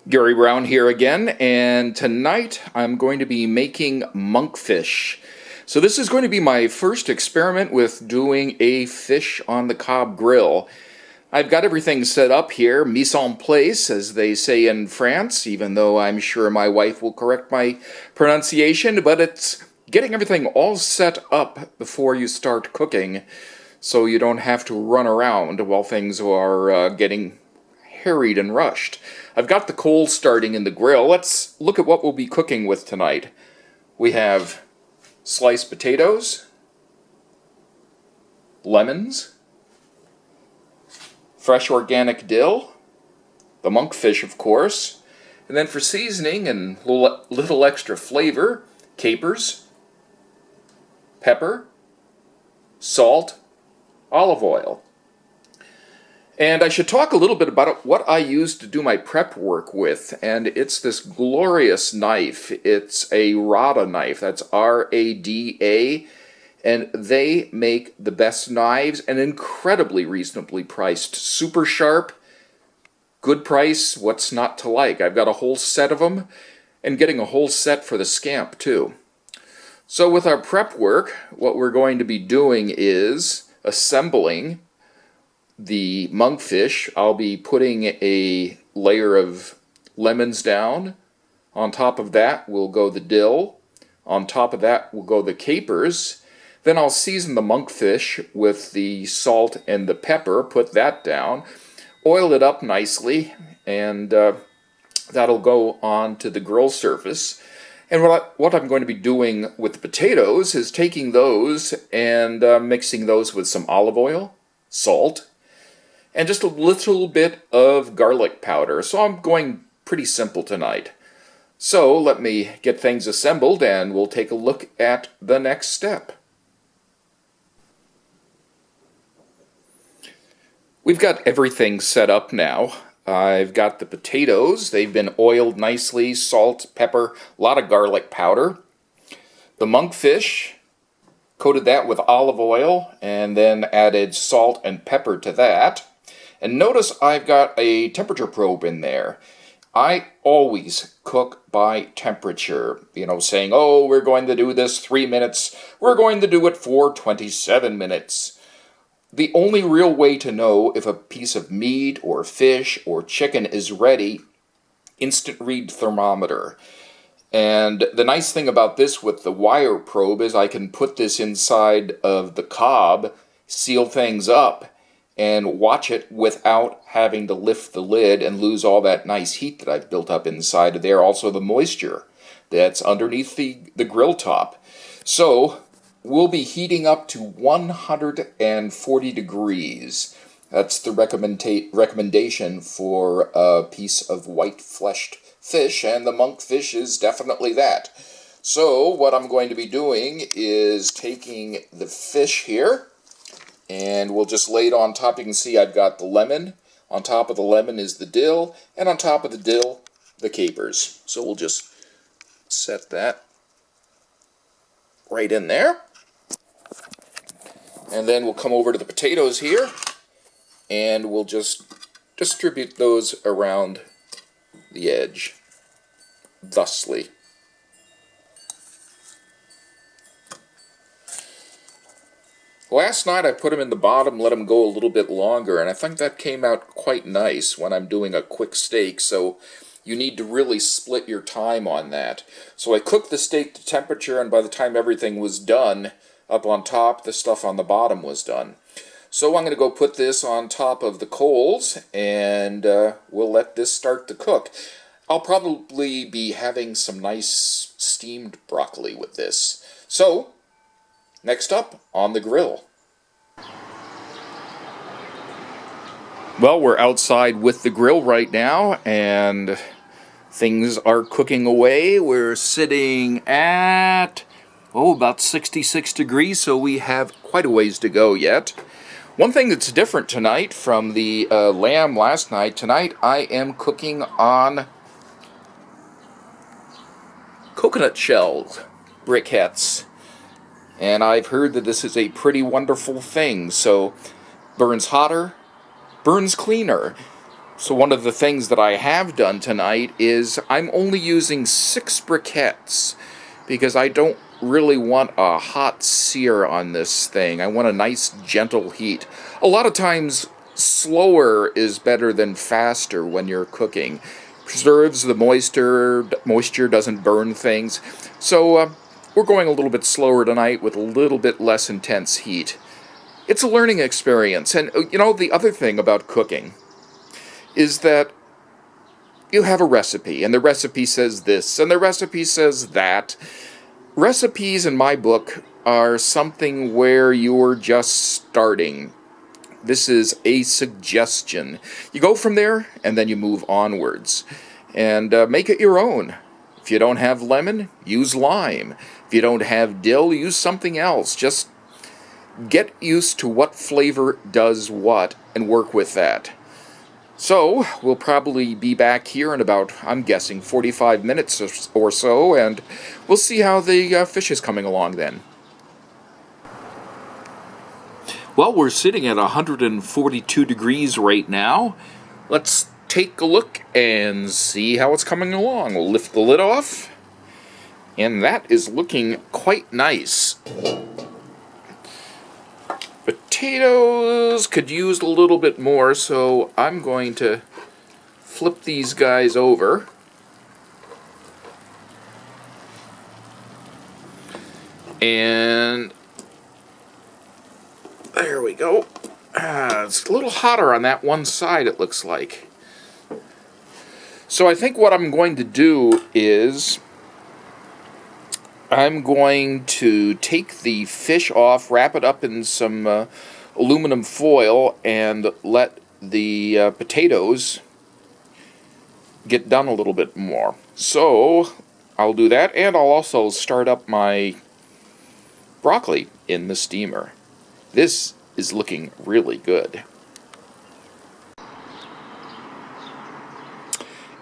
Gary Brown here again, and tonight I'm going to be making monkfish. So this is going to be my first experiment with doing a fish on the Cobb grill. I've got everything set up here, mise en place, as they say in France, even though I'm sure my wife will correct my pronunciation, but it's getting everything all set up before you start cooking, so you don't have to run around while things are getting harried and rushed. I've got the coals starting in the grill. Let's look at what we'll be cooking with tonight. We have sliced potatoes, lemons, fresh organic dill, the monkfish, of course, and then for seasoning and little extra flavor, capers, pepper, salt, olive oil. And I should talk a little bit about what I use to do my prep work with, and it's this glorious knife. It's a Rada knife, that's R-A-D-A, and they make the best knives and incredibly reasonably priced. Super sharp, good price, what's not to like? I've got a whole set of them, and getting a whole set for the scamp too. So with our prep work, what we're going to be doing is assembling the monkfish. I'll be putting a layer of lemons down. On top of that will go the dill. On top of that will go the capers. Then I'll season the monkfish with the salt and the pepper, put that down, oil it up nicely, and that'll go on to the grill surface. And what I'm going to be doing with the potatoes is taking those and mixing those with some olive oil, salt, and just a little bit of garlic powder. So I'm going pretty simple tonight. So let me get things assembled and we'll take a look at the next step. We've got everything set up now. I've got the potatoes. They've been oiled nicely, salt, pepper, a lot of garlic powder. The monkfish, coated that with olive oil and then added salt and pepper to that. And notice I've got a temperature probe in there. I always cook by temperature. You know, saying, oh, we're going to do this 3 minutes. We're going to do it for 27 minutes. The only real way to know if a piece of meat or fish or chicken is ready, instant read thermometer. And the nice thing about this with the wire probe is I can put this inside of the Cobb, seal things up, and watch it without having to lift the lid and lose all that nice heat that I've built up inside of there. Also the moisture that's underneath the grill top. So we'll be heating up to 140 degrees. That's the recommendation for a piece of white-fleshed fish, and the monkfish is definitely that. So what I'm going to be doing is taking the fish here, and we'll just lay it on top. You can see I've got the lemon. On top of the lemon is the dill, and on top of the dill, the capers. So we'll just set that right in there. And then we'll come over to the potatoes here, and we'll just distribute those around the edge, thusly. Last night I put them in the bottom, let them go a little bit longer, and I think that came out quite nice when I'm doing a quick steak, so you need to really split your time on that. So I cooked the steak to temperature, and by the time everything was done, up on top, the stuff on the bottom was done. So I'm going to go put this on top of the coals, and we'll let this start to cook. I'll probably be having some nice steamed broccoli with this. So, next up, on the grill. Well, we're outside with the grill right now, and things are cooking away. We're sitting at, about 66 degrees, so we have quite a ways to go yet. One thing that's different tonight from the lamb last night, tonight I am cooking on coconut shell briquettes. And I've heard that this is a pretty wonderful thing, so burns hotter, burns cleaner. So one of the things that I have done tonight is I'm only using 6 briquettes because I don't really want a hot sear on this thing. I want a nice gentle heat. A lot of times slower is better than faster when you're cooking. Preserves the moisture doesn't burn things. So we're going a little bit slower tonight with a little bit less intense heat. It's a learning experience. And you know, the other thing about cooking is that you have a recipe, and the recipe says this, and the recipe says that. Recipes, in my book, are something where you're just starting. This is a suggestion. You go from there, and then you move onwards. And make it your own. If you don't have lemon, use lime. If you don't have dill, use something else. Just get used to what flavor does what, and work with that. So, we'll probably be back here in about, I'm guessing, 45 minutes or so, and we'll see how the fish is coming along then. Well, we're sitting at 142 degrees right now. Let's take a look and see how it's coming along. We'll lift the lid off, and that is looking quite nice. Potatoes could use a little bit more, so I'm going to flip these guys over. And there we go. It's a little hotter on that one side, it looks like. So I think what I'm going to do is I'm going to take the fish off, wrap it up in some aluminum foil, and let the potatoes get done a little bit more. So I'll do that, and I'll also start up my broccoli in the steamer. This is looking really good.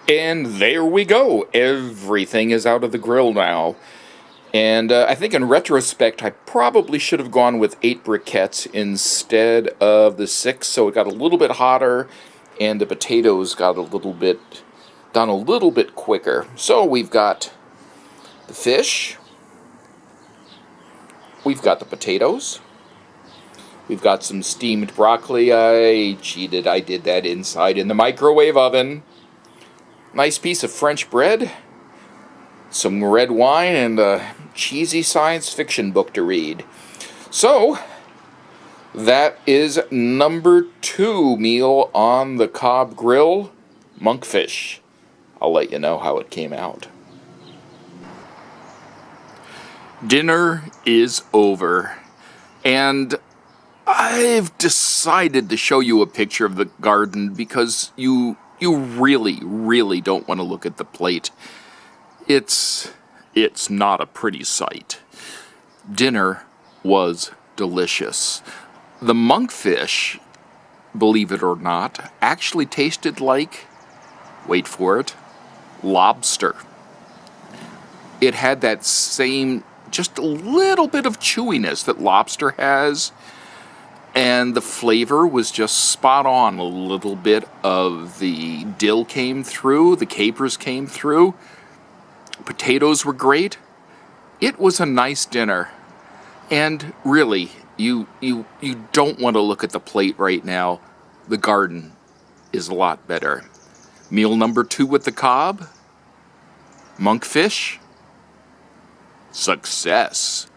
And there we go. Everything is out of the grill now. And I think in retrospect, I probably should have gone with 8 briquettes instead of the 6, so it got a little bit hotter, and the potatoes got done a little bit quicker. So we've got the fish, we've got the potatoes, we've got some steamed broccoli. I cheated, I did that inside in the microwave oven. Nice piece of French bread, some red wine, and a cheesy science fiction book to read. So, that is number 2 meal on the Cobb grill, monkfish. I'll let you know how it came out. Dinner is over, and I've decided to show you a picture of the garden because you really, really don't want to look at the plate. It's not a pretty sight. Dinner was delicious. The monkfish, believe it or not, actually tasted like, wait for it, lobster. It had that same, just a little bit of chewiness that lobster has, and the flavor was just spot on. A little bit of the dill came through, the capers came through. Potatoes were great. It was a nice dinner. And really, you don't want to look at the plate right now. The garden is a lot better. Meal number 2 with the Cobb, monkfish, success.